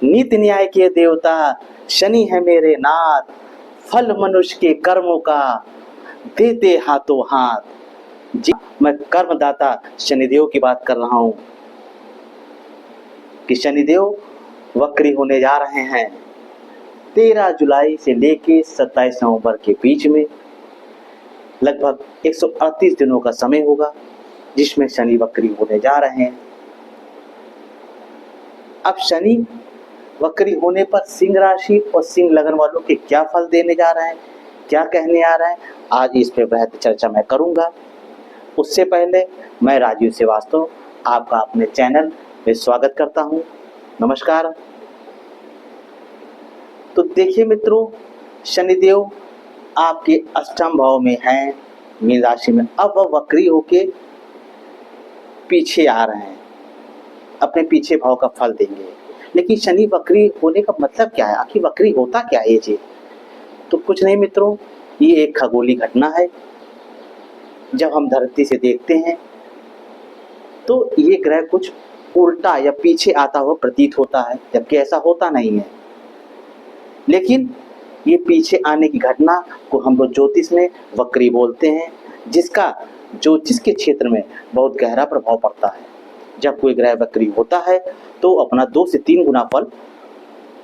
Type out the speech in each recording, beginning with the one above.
नीति न्याय के देवता शनि है मेरे नाथ, फल मनुष्य के कर्मों का देते हाथों हाथ। जी, मैं कर्मदाता शनिदेव की बात कर रहा हूँ कि शनिदेव वक्री होने जा रहे हैं 13 जुलाई से लेके 27 नवंबर के बीच में। लगभग 138 दिनों का समय होगा जिसमें शनि वक्री होने जा रहे हैं। अब शनि वक्री होने पर सिंह राशि और सिंह लगन वालों के क्या फल देने जा रहे हैं, क्या कहने आ रहे हैं, आज इस पे बेहद चर्चा मैं करूंगा। उससे पहले मैं राजीव श्रीवास्तव आपका अपने चैनल में स्वागत करता हूं। नमस्कार। तो देखिए मित्रों, शनिदेव आपके अष्टम भाव में हैं, मीन राशि में। अब वह वक्री होके पीछे आ रहे हैं, अपने पीछे भाव का फल देंगे। लेकिन शनि वक्री होने का मतलब क्या है, आखिर वक्री होता क्या है ये? तो कुछ नहीं मित्रों, ये एक खगोलीय घटना है। जब हम धरती से देखते हैं तो ये ग्रह कुछ उल्टा या पीछे आता हुआ प्रतीत होता है, जबकि ऐसा होता नहीं है। लेकिन ये पीछे आने की घटना को हम लोग ज्योतिष में वक्री बोलते हैं, जिसका ज्योतिष के क्षेत्र में बहुत गहरा प्रभाव पड़ता है। जब कोई ग्रह वक्री होता है तो अपना 2 से 3 गुना फल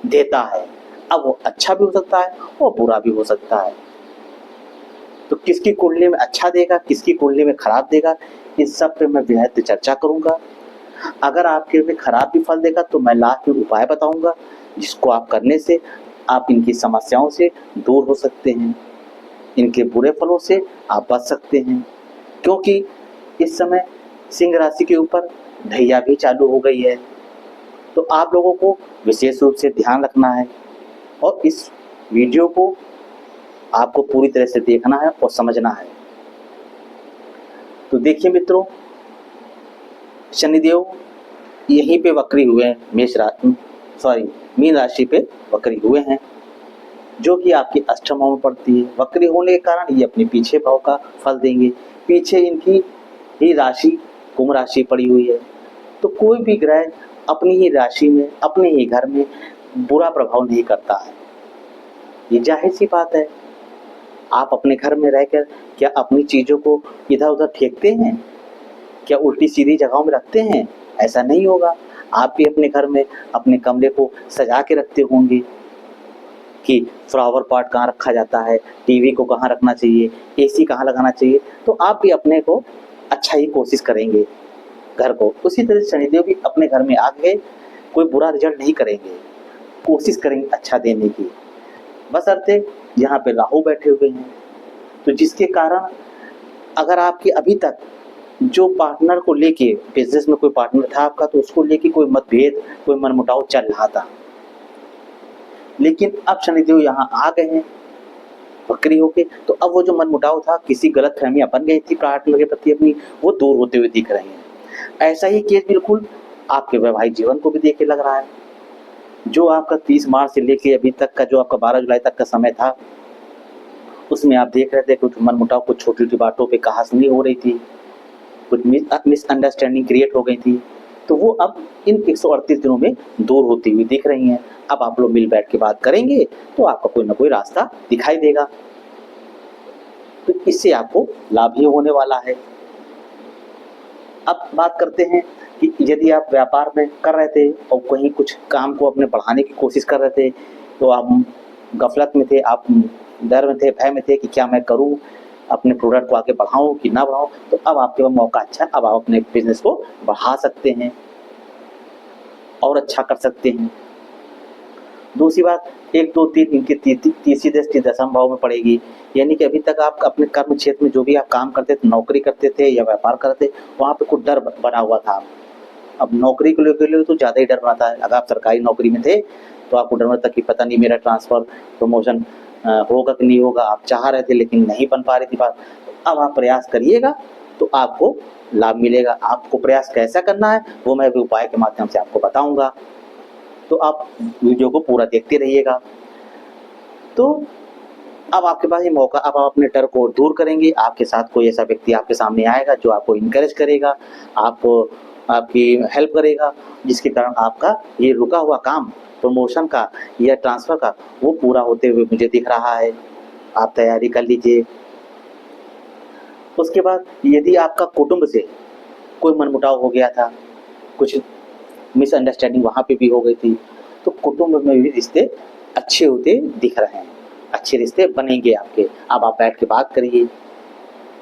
देता है। अब वो अच्छा भी हो सकता है और बुरा भी हो सकता है। तो किसकी कुंडली में अच्छा देगा, किसकी कुंडली में खराब देगा, इस सब पे मैं बेहद चर्चा करूंगा। अगर आपके में खराब भी फल देगा तो मैं लास्ट में उपाय बताऊंगा, जिसको आप करने से आप इनकी समस्याओं से दूर हो सकते हैं, इनके बुरे फलों से आप बच सकते हैं। क्योंकि इस समय सिंह राशि के ऊपर ढैया भी चालू हो गई है, तो आप लोगों को विशेष रूप से ध्यान रखना है और इस वीडियो को आपको पूरी तरह से देखना है और समझना है। तो देखिए मित्रों, शनिदेव यहीं पे वक्री हुए हैं, मीन राशि पे वक्री हुए हैं, जो कि आपके अष्टम भाव में पड़ती है। वक्री होने के कारण ये अपने पीछे भाव का फल देंगे। पीछे इनकी ही राशि कुंभ राशि पड़ी हुई है। तो कोई भी ग्रह अपनी ही राशि में, अपने ही घर में बुरा प्रभाव नहीं करता है। ये जाहिर सी बात है। आप अपने घर में रहकर क्या अपनी चीजों को इधर उधर फेंकते हैं? क्या उल्टी सीधी जगहों में रखते हैं? ऐसा नहीं होगा। आप भी अपने घर में अपने कमरे को सजा के रखते होंगे कि फ्लावर पॉट कहाँ रखा जाता है, टीवी को कहाँ रखना चाहिए, एसी कहाँ लगाना चाहिए। तो आप भी अपने को अच्छा ही कोशिश करेंगे घर को। उसी तरह शनिदेव भी अपने घर में आके कोई बुरा रिजल्ट नहीं करेंगे, कोशिश करेंगे अच्छा देने की। बशर्ते यहाँ पे राहु बैठे हुए हैं, तो जिसके कारण अगर आपके अभी तक जो पार्टनर को लेके, बिजनेस में कोई पार्टनर था आपका, तो उसको लेके कोई मतभेद, कोई मनमुटाव चल रहा था, लेकिन अब शनिदेव यहाँ आ गए हैं वक्री होके, तो अब वो जो मनमुटाव था, किसी गलत फहमियां बन गई थी पार्टनर के प्रति अपनी, वो दूर होते हुए दिख रहे हैं। ऐसा ही केस बिल्कुल आपके वैवाहिक जीवन को भी देख के लग रहा है। जो आपका 30 मार्च से लेके अभी तक का जो आपका 12 जुलाई तक का समय था, उसमें आप देख रहे थे कुछ मनमुटाव, कुछ छोटी छोटी बातों पे कहासुनी हो रही थी, कुछ मिसअंडरस्टैंडिंग क्रिएट हो गई थी। तो वो अब इन 138 दिनों में दूर होती हुई दिख रही हैं। अब आप लोग मिल बैठ के बात करेंगे तो आपका कोई ना कोई रास्ता दिखाई देगा। तो इससे आपको लाभ ही होने वाला है। अब बात करते हैं कि यदि आप व्यापार में कर रहे थे और कहीं कुछ काम को अपने बढ़ाने की कोशिश कर रहे थे, तो आप गफलत में थे, आप डर में थे, भय में थे कि क्या मैं करूं, अपने प्रोडक्ट को आगे बढ़ाऊं कि ना बढ़ाऊं। तो अब आपके पास मौका अच्छा है, अब आप अपने बिजनेस को बढ़ा सकते हैं और अच्छा कर सकते हैं। दूसरी बात, 1, 2, 3 इनकी तीसरी दृष्टि दशम भाव में पड़ेगी। यानी कि अभी तक आप अपने कर्म क्षेत्र में जो भी आप काम करते थे, नौकरी करते थे या व्यापार करते थे, वहाँ पे कुछ डर बना हुआ था। अब नौकरी को लेकर तो ज़्यादा ही डर बनाता है। अगर आप सरकारी नौकरी में थे तो आपको डर रहता कि पता नहीं मेरा ट्रांसफ़र, प्रमोशन होगा कि नहीं होगा। आप चाह रहे थे लेकिन नहीं बन पा रही थी बात। तो अब आप प्रयास करिएगा तो आपको लाभ मिलेगा। आपको प्रयास कैसा करना है वो मैं उपाय के माध्यम से आपको बताऊंगा, तो आप वीडियो को पूरा देखते रहिएगा। तो अब आपके पास ये मौका, अब आप अपने डर को दूर करेंगे। आपके साथ कोई ऐसा व्यक्ति आपके सामने आएगा जो आपको इनकरेज करेगा, आपको आपकी हेल्प करेगा, जिसके कारण आपका ये रुका हुआ काम प्रमोशन का या ट्रांसफ़र का वो पूरा होते हुए मुझे दिख रहा है। आप तैयारी कर लीजिए। उसके बाद यदि आपका कुटुंब से कोई मनमुटाव हो गया था, कुछ मिसअंडरस्टैंडिंग वहाँ पे भी हो गई थी, तो कुटुंब में भी रिश्ते अच्छे होते दिख रहे हैं, अच्छे रिश्ते बनेंगे आपके। अब आप बैठ के बात करिए,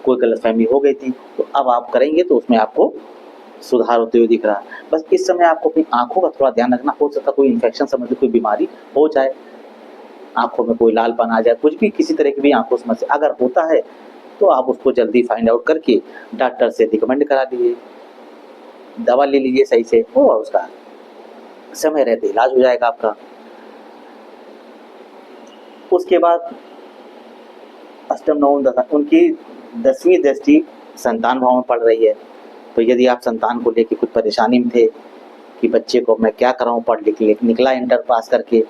कोई गलतफ़हमी हो गई थी तो अब आप करेंगे तो उसमें आपको सुधार होते हुए दिख रहा है। बस इस समय आपको अपनी आँखों का थोड़ा ध्यान रखना, हो सकता है कोई इन्फेक्शन संबंधित कोई बीमारी हो जाए, आँखों में कोई लालपन आ जाए, कुछ भी किसी तरह की भी आँखों में समस्या अगर होता है तो आप उसको जल्दी फाइंड आउट करके डॉक्टर से रिकमेंड करा लीजिए, दवा ले लीजिए सही से और उसका समय रहते इलाज हो जाएगा आपका। उसके बाद अष्टम नवम दशम उनकी 10वीं दृष्टि संतान भाव में पड़ रही है, तो यदि आप संतान को लेके कुछ परेशानी में थे कि बच्चे को मैं क्या कराऊँ, पढ़ लिख ले निकला इंटर पास करके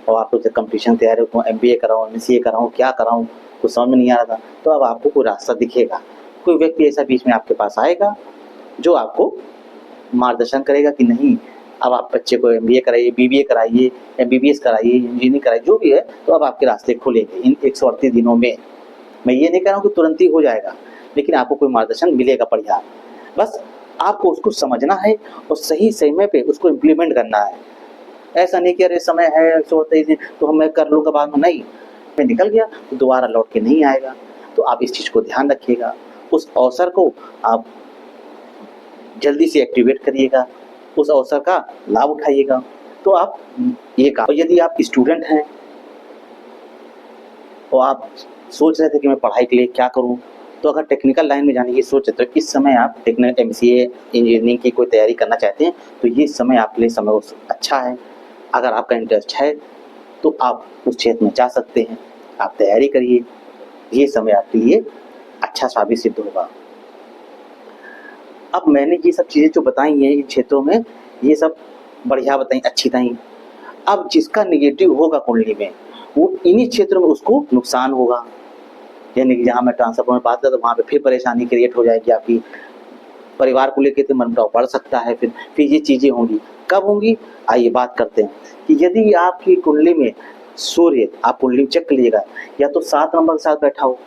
और आपको जब कंपटीशन तैयारी हो MBA कराऊँ, MCA कराऊँ, क्या कराऊँ, कुछ समझ में नहीं आ रहा था, तो अब आपको कोई रास्ता दिखेगा। कोई व्यक्ति ऐसा बीच में आपके पास आएगा जो आपको मार्गदर्शन करेगा कि नहीं, अब आप बच्चे को MBA कराइए, BBA कराइए, MBBS कराइए, इंजीनियरिंग कराइए, जो भी है, तो अब आपके रास्ते खुलेंगे इन 138 दिनों में। मैं ये नहीं कह रहा हूँ कि तुरंत ही हो जाएगा, लेकिन आपको कोई मार्गदर्शन मिलेगा बढ़िया। बस आपको उसको समझना है और सही समय पे उसको इम्प्लीमेंट करना है। ऐसा नहीं कि अरे समय है 138 दिन तो मैं कर लूँगा बाद में, नहीं, मैं निकल गया तो दोबारा लौट के नहीं आएगा। तो आप इस चीज़ को ध्यान रखिएगा, उस अवसर को आप जल्दी से एक्टिवेट करिएगा, उस अवसर का लाभ उठाइएगा। तो आप ये काम, और यदि आप स्टूडेंट हैं और आप सोच रहे थे कि मैं पढ़ाई के लिए क्या करूं, तो अगर टेक्निकल लाइन में जाने की सोच है तो इस समय आप टेक्निकल MCA इंजीनियरिंग की कोई तैयारी करना चाहते हैं तो ये समय आपके लिए समय अच्छा है। अगर आपका इंटरेस्ट है तो आप उस क्षेत्र में जा सकते हैं, आप तैयारी करिए, ये समय आपके लिए अच्छा साबित सिद्ध होगा। अब मैंने ये सब चीज़ें जो बताई हैं इन क्षेत्रों में, ये सब बढ़िया बताई, अच्छी बताई। अब जिसका नेगेटिव होगा कुंडली में वो इन्हीं क्षेत्रों में उसको नुकसान होगा, यानी कि जहाँ मैं ट्रांसफर में बात करता तो वहाँ पे फिर परेशानी क्रिएट हो जाएगी आपकी, परिवार को लेकर तो मनमुटाव बढ़ सकता है, फिर ये चीज़ें होंगी। कब होंगी, आइए बात करते हैं कि यदि आपकी कुंडली में सूर्य, आप कुंडली चेक कर लीजिएगा, या तो 7 नंबर के साथ बैठा हो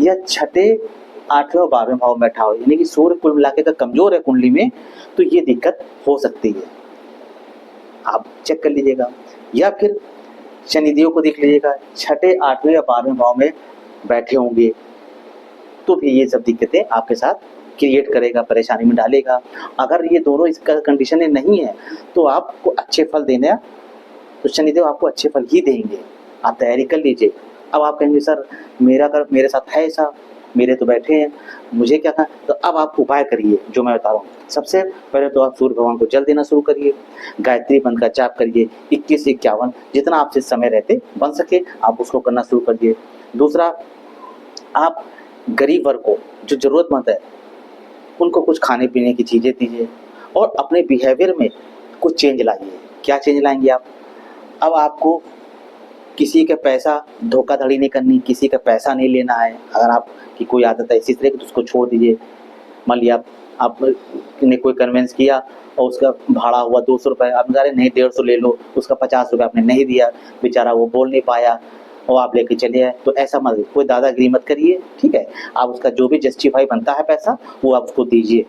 या छठे 8वें और 12वें भाव में बैठा हो, यानी कि सूर्य कुल मिला के अगर कमजोर है कुंडली में तो ये दिक्कत हो सकती है, आप चेक कर लीजिएगा। या फिर शनिदेव को देख लीजिएगा, छठे 8वें या 12वें भाव में बैठे होंगे तो भी ये सब दिक्कतें आपके साथ क्रिएट करेगा, परेशानी में डालेगा। अगर ये दोनों इसका कंडीशन में नहीं है तो आपको अच्छे फल देना, तो शनिदेव आपको अच्छे फल ही देंगे, आप तैयारी कर लीजिए। अब आप कहेंगे सर मेरे साथ है ऐसा, मेरे तो बैठे हैं, मुझे क्या था, तो अब आप उपाय करिए जो मैं बता रहा हूँ। सबसे पहले तो आप सूर्य भगवान को जल देना शुरू करिए, गायत्री मंत्र का जाप करिए, 21-51 जितना आपसे समय रहते बन सके आप उसको करना शुरू करिए। दूसरा, आप गरीब वर्ग को जो ज़रूरतमंद है उनको कुछ खाने पीने की चीज़ें दीजिए और अपने बिहेवियर में कुछ चेंज लाइए। क्या चेंज लाएंगे आप, अब आपको किसी का पैसा धोखाधड़ी नहीं करनी, किसी का पैसा नहीं लेना है। अगर आपकी कोई आदत है इसी तरह की तो उसको छोड़ दीजिए। मान लिया आपने कोई कन्वेंस किया और उसका भाड़ा हुआ 200 रुपये, आप कह रहे नहीं 150 ले लो, उसका 50 रुपये आपने नहीं दिया, बेचारा वो बोल नहीं पाया और आप लेके चले आए, तो ऐसा मत, कोई दादागिरी मत करिए, ठीक है। आप उसका जो भी जस्टिफाई बनता है पैसा वो आप उसको दीजिए।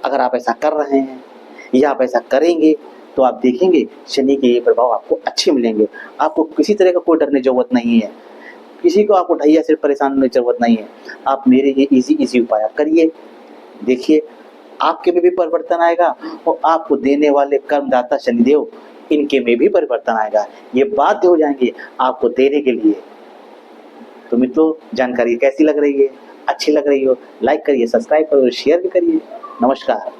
अगर आप ऐसा कर रहे हैं या आप ऐसा करेंगे तो आप देखेंगे शनि के ये प्रभाव आपको अच्छे मिलेंगे। आपको किसी तरह का कोई डरने की जरूरत नहीं है, किसी को आपको ढैया से परेशान होने की जरूरत नहीं है। आप मेरे ये इजी उपाय आप करिए, देखिए आपके में भी परिवर्तन आएगा और आपको देने वाले कर्मदाता शनिदेव इनके में भी परिवर्तन आएगा, ये बाध्य हो जाएंगे आपको देने के लिए। तो मित्रों, जानकारी कैसी लग रही है, अच्छी लग रही हो, लाइक करिए, सब्सक्राइब करिए, शेयर भी करिए। नमस्कार।